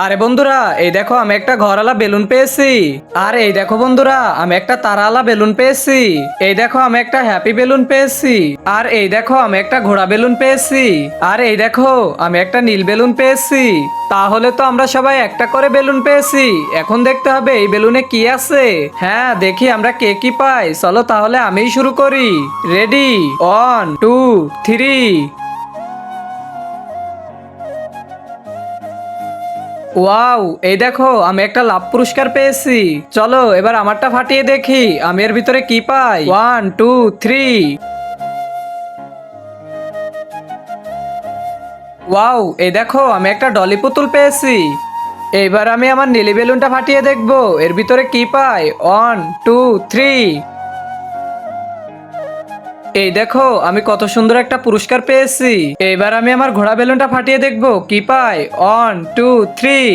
আরে বন্ধুরা, এই দেখো আমি একটা ঘরওয়ালা বেলুন পেয়েছি। আর এই দেখো বন্ধুরা, আমি একটা তারাওয়ালা বেলুন পেয়েছি। এই দেখো আমি একটা হ্যাপি বেলুন পেয়েছি। আর এই দেখো আমি একটা ঘোড়া বেলুন পেয়েছি। আর এই দেখো আমি একটা নীল বেলুন পেয়েছি। তাহলে তো আমরা সবাই একটা করে বেলুন পেয়েছি। এখন দেখতে হবে এই বেলুনে কি আছে। হ্যাঁ, দেখি আমরা কে কি পাই। চলো তাহলে আমিই শুরু করি। রেডি, 1 2 3। ওয়াও, এই দেখো আমি একটা লাভ পুরস্কার পেয়েছি। চলো এবার আমারটা ফাটিয়ে দেখি আমি এর ভিতরে কি পাই। 1 2 3। ওয়াও, এই দেখো আমি একটা ডলি পুতুল পেয়েছি। এইবার আমি আমার নীলি বেলুনটা ফাটিয়ে দেখবো এর ভিতরে কি পাই। 1 2 3। এই দেখো আমি কত সুন্দর একটা পুরস্কার পেয়েছি। এইবার আমি আমার ঘোড়া বেলুনটা ফাটিয়ে দেখবো কি পাই। 1 2 3।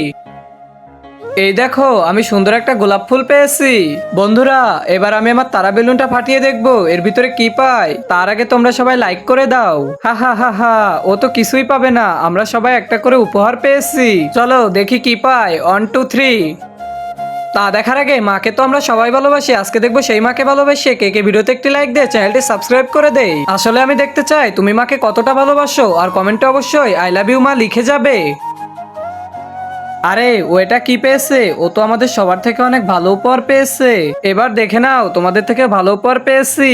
এই দেখো আমি সুন্দর একটা গোলাপ ফুল পেয়েছি। বন্ধুরা, এবার আমি আমার তারা বেলুনটা ফাটিয়ে দেখবো এর ভিতরে কি পাই। তার আগে তোমরা সবাই লাইক করে দাও। হা হা হা হা, ও তো কিছুই পাবে না, আমরা সবাই একটা করে উপহার পেয়েছি। চলো দেখি কি পাই। 1 2 3। তা দেখার আগে মাকে তো আমরা সবাই ভালোবাসি, আজকে দেখবো সেই মাকে ভালোবাসে কে কে। ভিডিওতে একটি লাইক দে, চ্যানেলটি সাবস্ক্রাইব করে দে। আসলে আমি দেখতে চাই তুমি মাকে কতটা ভালোবাসো, আর কমেন্টে অবশ্যই আই লাভ ইউ মা লিখে যাবে। আরে ও এটা কি পেয়েছে, ও তো আমাদের সবার থেকে অনেক ভালো উপহার পেয়েছে। এবার দেখে নাও তোমাদের থেকে ভালো উপহার পেয়েছি।